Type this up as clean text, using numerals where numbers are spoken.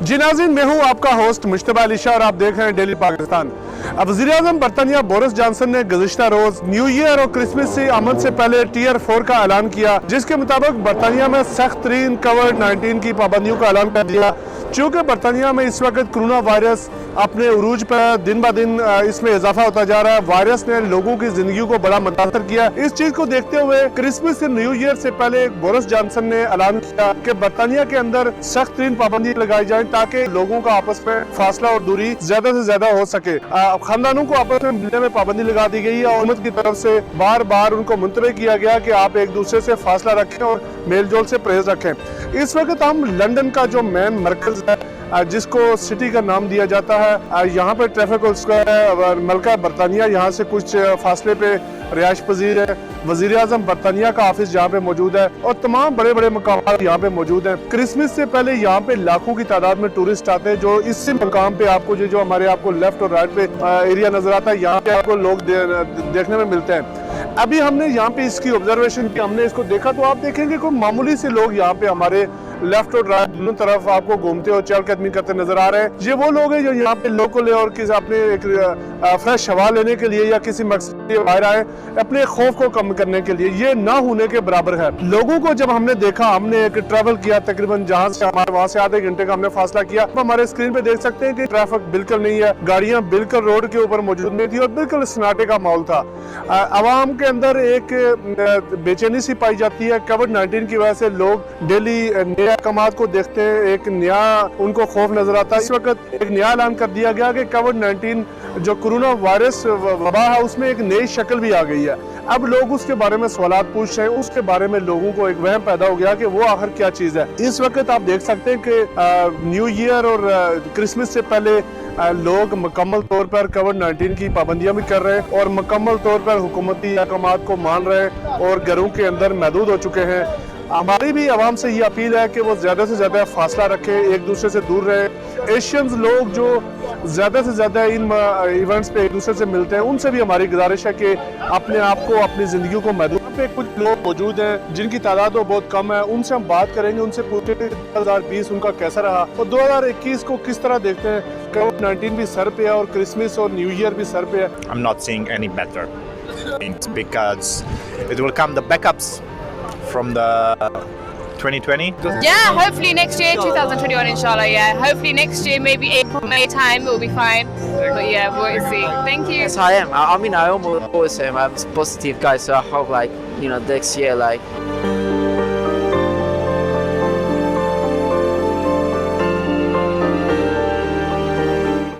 जी नाज़रीन, मैं हूँ आपका होस्ट मुश्तबा अली शाह और आप देख रहे हैं डेली पाकिस्तान। अब वज़ीर-ए-आज़म बरतानिया बोरिस जॉनसन ने गुज़िश्ता रोज न्यू ईयर और क्रिसमस से अमन से पहले टियर 4 का ऐलान किया, जिसके मुताबिक बरतानिया में सख्त तरीन कोविड-19 की पाबंदियों का ऐलान कर दिया। चूँकि बरतानिया में इस वक्त कोरोना वायरस अपने उरूज पर दिन ब दिन इसमें इजाफा होता जा रहा है। वायरस ने लोगों की जिंदगी को बड़ा मुतासर किया। इस चीज को देखते हुए क्रिसमस से न्यू ईयर से पहले बोरिस जॉनसन ने ऐलान किया कि बरतानिया के अंदर सख्त तरीन पाबंदी लगाई जाए ताकि लोगों का आपस में फासला और दूरी ज्यादा से ज्यादा हो सके। खानदानों को आपस में मिलने में पाबंदी लगा दी गई है और हुकूमत की तरफ से बार बार उनको मुंतबे किया गया कि आप एक दूसरे से फासला रखें और मेल जोल से परहेज रखें। इस वक्त हम लंदन का जो मेन मरकज है जिसको सिटी का नाम दिया जाता है, यहाँ पे ट्रैफिक स्क्वायर है, मलका बरतानिया यहाँ से कुछ फासले पे रिहाइश पजीर है। वज़ीर-ए-आज़म बरतानिया का ऑफिस यहाँ पे मौजूद है और तमाम बड़े बड़े मकाम यहाँ पे मौजूद हैं। क्रिसमस से पहले यहाँ पे लाखों की तादाद में टूरिस्ट आते हैं। जो इसी मकाम पे आपको जो हमारे आपको लेफ्ट और राइट पे एरिया नजर आता है, यहाँ पे आपको लोग देखने में मिलते हैं। अभी हमने यहाँ पे इसकी ऑब्जर्वेशन की, हमने इसको देखा तो आप देखेंगे कोई मामूली से लोग यहाँ पे हमारे लेफ्ट और राइट दोनों तरफ आपको घूमते और चहलकदमी करते नजर आ रहे हैं। ये वो लोग हैं जो यहाँ पे लोकल है और किसी अपने एक फ्रेश हवा लेने के लिए या किसी मकसद के बाहर आए अपने खौफ को कम करने के लिए। ये ना होने के बराबर है। लोगों को जब हमने देखा, हमने एक ट्रैवल किया तकरीबन जहाँ से हमारे वहाँ से आधे घंटे का हमने फासला किया। तो हमारे स्क्रीन पे देख सकते हैं कि ट्रैफिक बिल्कुल नहीं है, गाड़ियाँ बिल्कुल रोड के ऊपर मौजूद नहीं थी और बिल्कुल सन्नाटे का माहौल था। आवाम के अंदर एक बेचैनी सी पाई जाती है। कोविड-19 की वजह से लोग डेली नए अहकामात को देखते हैं, एक नया उनको खौफ नजर आता है। इस वक्त एक नया ऐलान कर दिया गया कि कोविड-19 जो कोरोना वायरस वबा है उसमें एक नई शक्ल भी आ गई है। अब लोग उसके बारे में सवाल पूछ रहे हैं, उसके बारे में लोगों को एक वहम पैदा हो गया कि वो आखिर क्या चीज है। इस वक्त आप देख सकते हैं कि न्यू ईयर और क्रिसमस से पहले लोग मुकम्मल तौर पर कोविड-19 की पाबंदियां भी कर रहे हैं और मुकम्मल तौर पर हुकूमती अहकामात को मान रहे हैं और घरों के अंदर महदूद हो चुके हैं। हमारी भी आवाम से ये अपील है कि वो ज़्यादा से ज़्यादा फासला रखें, एक दूसरे से दूर रहे। एशियंस लोग जो ज़्यादा से ज़्यादा इन इवेंट्स पे एक दूसरे से मिलते हैं, उनसे भी हमारी गुजारिश है कि अपने आप को, अपनी ज़िंदगी को महदूद पे कुछ लोग मौजूद हैं जिनकी तादाद वो बहुत कम है। उनसे हम बात करेंगे, उनसे पूछेंगे 2020 उनका कैसा रहा और 2021 को किस तरह देखते हैं। कोविड-19 भी सर पे है और क्रिसमस और न्यू ईयर भी सर पे है। I'm not seeing any better because it will come the backups from the 2020. Yeah, hopefully next year 2021 inshallah. Yeah, hopefully next year maybe April, May time it will be fine. But yeah, we'll see. Thank you. Yes, I am. I mean, I always am. I'm a positive guy, so I hope next year